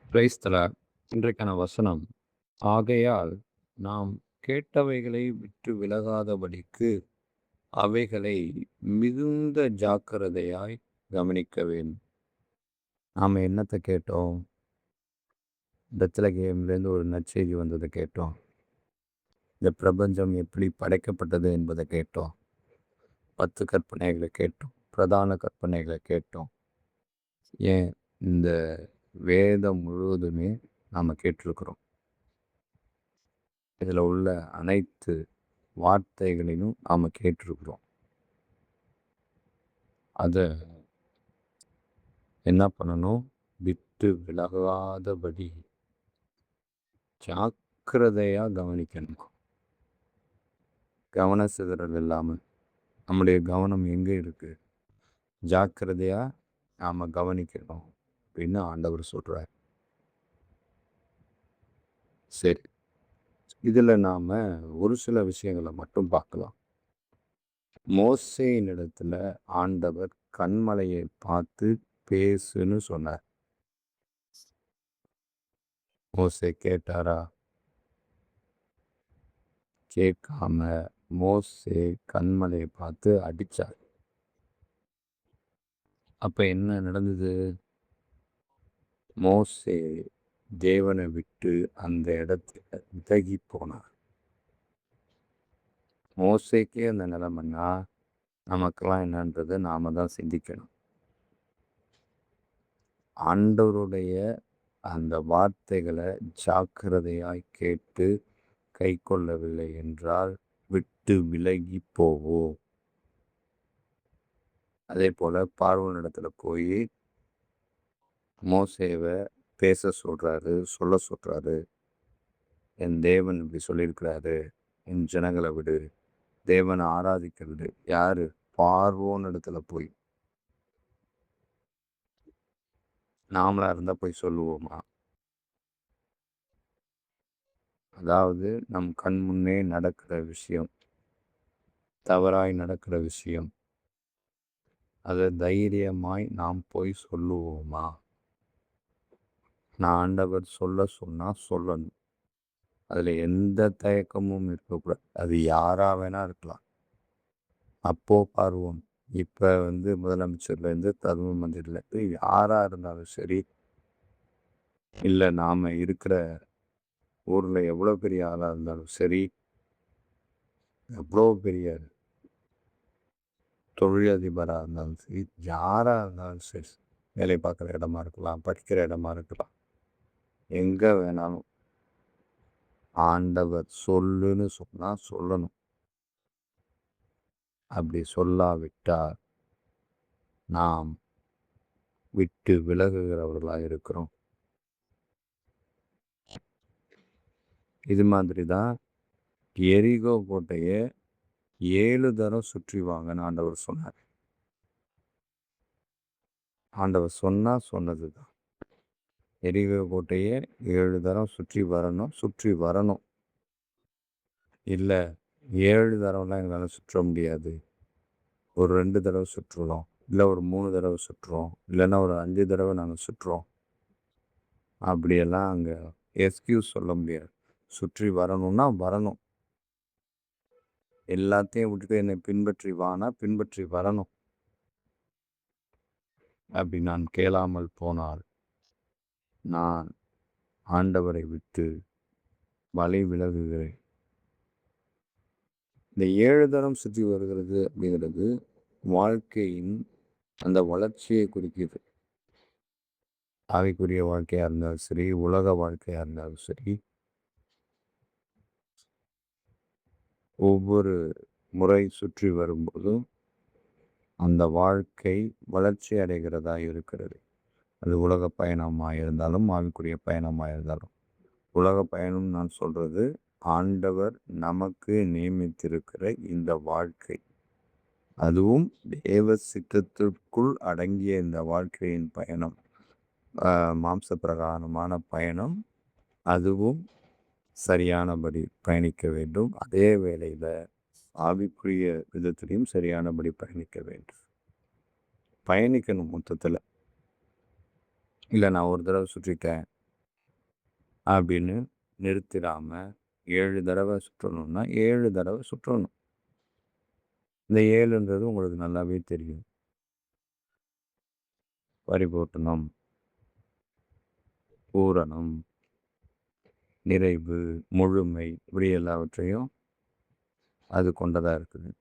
Praise the Lord. இன்றைக்கான வசனம், ஆகையால் நாம் கேட்டவைகளை விட்டு விலகாதபடிக்கு அவைகளை மிகுந்த ஜாக்கிரதையாய் கவனிக்க வேண்டும். நாம என்னத்த கேட்டோம்? பெத்லகேம்லேருந்து ஒரு நற்செய்தி வந்ததை கேட்டோம். இந்த பிரபஞ்சம் எப்படி படைக்கப்பட்டது என்பதை கேட்டோம். 10 கற்பனைகளை கேட்டோம். பிரதான கற்பனைகளை கேட்டோம். ஏன் இந்த வேதம் முழுவதுமே நாம் கேட்டிருக்கிறோம். இதில் உள்ள அனைத்து வார்த்தைகளையும் நாம் கேட்டிருக்கிறோம். அதை என்ன பண்ணணும்? விட்டு விலகாதபடி ஜாக்கிரதையாக கவனிக்கணும். கவன சிதறல் இல்லாமல் நம்முடைய கவனம் எங்கே இருக்கு? ஜாக்கிரதையாக நாம் கவனிக்கணும் அப்படின்னு ஆண்டவர் சொல்கிறார். சரி, இதில் நாம் ஒரு சில விஷயங்களை மட்டும் பார்க்கலாம். மோசேயினிடத்துல ஆண்டவர் கன்மலையை பார்த்து பேசுன்னு சொன்னார். மோசே கேட்டாரா? கேட்காம மோசே கன்மலையை பார்த்து அடிச்சார். அப்ப என்ன நடந்தது? மோசே தேவனை விட்டு அந்த இடத்துல விலகி போனார். மோசேக்கே அந்த நிலைமைன்னா நமக்கெல்லாம் என்னன்றது நாம தான் சிந்திக்கணும். ஆண்டவருடைய அந்த வார்த்தைகளை ஜாக்கிரதையாய் கேட்டு கை கொள்ளவில்லை என்றால் விட்டு விலகி போவோம். அதே போல பார்வோனிடத்துல போய் மோசேவை பேச சொல்றாரு, சொல்ல சொல்றாரு. என் தேவன் இப்படி சொல்லியிருக்கிறாரு, என் ஜனங்களை விடு, தேவனை ஆராதிக்கிறது. யாரு? பார்வோனிடத்துல போய். நாமளா இருந்தா போய் சொல்லுவோமா? அதாவது நம் கண் முன்னே நடக்கிற விஷயம், தவறாய் நடக்கிற விஷயம், அதை தைரியமாய் நாம் போய் சொல்லுவோமா? நான் ஆண்டவர் சொல்ல சொன்னா சொல்லணும். அதில் எந்த தயக்கமும் இருக்கக்கூடாது. அது யாராக வேணா இருக்கலாம். அப்போ பார்வோன், இப்போ முதலமைச்சர்லேருந்து பிரதம மந்திரிலேருந்து யாராக இருந்தாலும் சரி, இல்லை நாம் இருக்கிற ஊரில் எவ்வளோ பெரிய ஆளாக இருந்தாலும் சரி, எவ்வளோ பெரிய தொழிலதிபராக இருந்தாலும் சரி, யாராக இருந்தாலும் சரி, வேலை பார்க்குற இடமா இருக்கலாம், படிக்கிற இடமா இருக்கலாம், எங்கே வேணாலும் ஆண்டவர் சொல்லுன்னு சொன்னால் சொல்லணும். அப்படி சொல்லாவிட்டால் நாம் விட்டு விலகுகிறவர்களாக இருக்கிறோம். இது மாதிரி தான் எரிகோ கோட்டையை 7 தரம் சுற்றி வாங்கன்னு ஆண்டவர் சொன்னார். ஆண்டவர் சொன்னது தான். எரிகோ கோட்டையை 7 தரம் சுற்றி வரணும். இல்லை 7 தரம்லாம் எங்களால் சுற்ற முடியாது, ஒரு 2 தடவை சுற்றுறோம், இல்லை ஒரு 3 தடவை சுற்றுறோம், இல்லைன்னா ஒரு 5 தடவை நாங்கள் சுற்றுறோம், அப்படியெல்லாம் அங்கே எக்ஸ்கியூஸ் சொல்ல முடியாது. சுற்றி வரணும்னா வரணும். எல்லாத்தையும் விட்டுட்டு என்னை பின்பற்றி வானா பின்பற்றி வரணும். அப்படி நான் கேளாமல் போனால் நான் ஆண்டவரை விட்டு வழி விலகுகிறேன். இந்த 7 தரம் சுற்றி வருகிறது அப்படிங்கிறது வாழ்க்கையின் அந்த வளர்ச்சியை குறிக்குது. ஆவிக்குரிய வாழ்க்கையாக இருந்தாலும் சரி, உலக வாழ்க்கையாக இருந்தாலும் சரி, ஒவ்வொரு முறை சுற்றி வரும்போதும் அந்த வாழ்க்கை வளர்ச்சி அடைகிறதா இருக்கிறது. அது உலக பயணமாக இருந்தாலும் ஆவிக்குரிய பயணமாக இருந்தாலும். உலக பயணம் நான் சொல்றது ஆண்டவர் நமக்கு நியமித்திருக்கிற இந்த வாழ்க்கை, அதுவும் தேவ சித்தத்திற்குள் அடங்கிய இந்த வாழ்க்கையின் பயணம், மாம்ச பிரகாரமான பயணம், அதுவும் சரியானபடி பயணிக்க வேண்டும். அதே வேளையில் ஆவிக்குரிய விதத்திலையும் சரியானபடி பயணிக்கணும் மொத்தத்தில். இல்லை நான் ஒரு தடவை சுற்றிட்டேன், அப்படின்னு நிறுத்திடாம 7 தடவை சுற்றணும்னா 7 தடவை சுற்றணும். இந்த 7ன்றது உங்களுக்கு நல்லாவே தெரியும். பரிபூரணம், பூரணம், நிறைவு, முழுமை இப்படி எல்லாவற்றையும் அது கொண்டதா இருக்குது.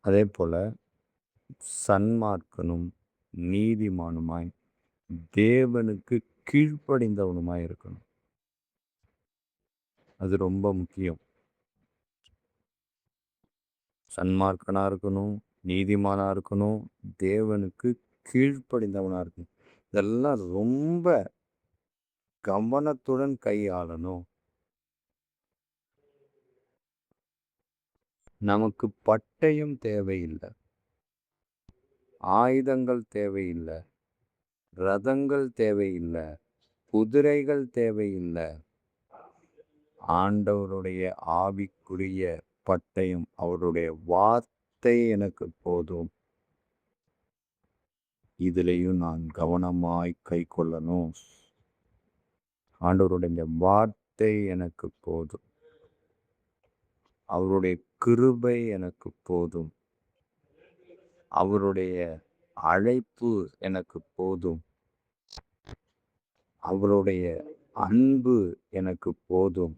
அதே போல சன்மார்க்கனும் நீதிமானுமாய் தேவனுக்கு கீழ்ப்படிந்தவனுமாய் இருக்கணும். அது ரொம்ப முக்கியம். சன்மார்க்கனா இருக்கணும், நீதிமானா இருக்கணும், தேவனுக்கு கீழ்ப்படிந்தவனா இருக்கணும். இதெல்லாம் ரொம்ப கவனத்துடன் கையாளணும். நமக்கு பட்டயம் தேவையில்ல. ஆயுதங்கள் தேவையில்ல. ரதங்கள் தேவையில்ல. குதிரைகள் தேவையில்ல. ஆண்டவருடைய ஆவிக்குரிய பட்டயம், அவருடைய வார்த்தை எனக்கு போதும். இதிலேயும் நான் கவனமாய் கைக்கொள்ளணும். ஆண்டவருடைய வார்த்தை எனக்கு போதும். அவருடைய கிருபை எனக்கு போதும். அவருடைய அழைப்பு எனக்கு போதும். அவருடைய அன்பு எனக்கு போதும்.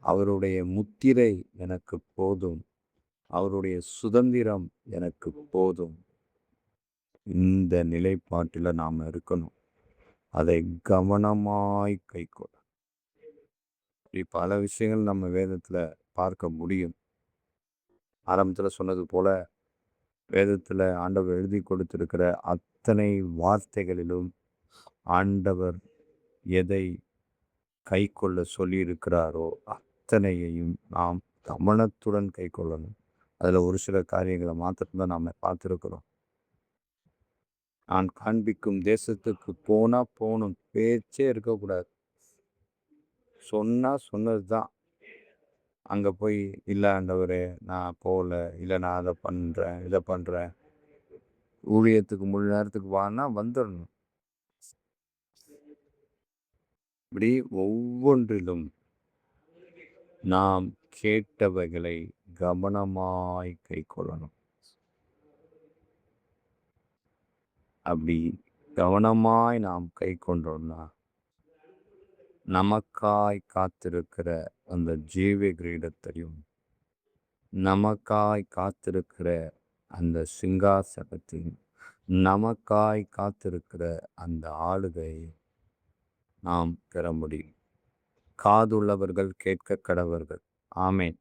அவருடைய முத்திரை எனக்கு போதும். அவருடைய சுதந்திரம் எனக்கு போதும். இந்த நிலைப்பாட்டில் நாம் இருக்கணும். அதை கவனமாய் கைக்கொள்ள இப்படி பல விஷயங்கள் நம்ம வேதத்துல பார்க்க முடியும். ஆரம்பத்துல சொன்னது போல வேதத்துல ஆண்டவர் எழுதி கொடுத்திருக்கிற அத்தனை வார்த்தைகளிலும் ஆண்டவர் எதை கைக்கொள்ள சொல்லியிருக்கிறாரோ அத்தனையையும் நாம் கவனத்துடன் கைக்கொள்ளணும். அதுல ஒரு சில காரியங்களை மாத்திரம்தான் நாம பார்த்திருக்கிறோம். நான் காண்பிக்கும் தேசத்துக்கு போனா போகணும், பேச்சே இருக்கக்கூடாது. சொன்னா சொன்னதுதான். அங்க போய் இல்ல ஆண்டவரே நான் போகல, இல்லை நான் அதை பண்றேன் இதை பண்றேன், ஊழியத்துக்கு முழு நேரத்துக்கு வான்னா வந்துடணும். இப்படி ஒவ்வொன்றிலும் நாம் கேட்டவைகளை கவனமாய் கைக்கொள்ளணும். அப்படி கவனமாய் நாம் கைக்கொண்டோம்னா நமக்காய் காத்திருக்கிற அந்த ஜீவ கிரீடத்தையும் நமக்காய் காத்திருக்கிற அந்த சிங்காசனத்தையும் நமக்காய் காத்திருக்கிற அந்த ஆளுகையை நாம் பெற முடியும். காதுள்ளவர்கள் கேட்க கடவர்கள். ஆமேன்.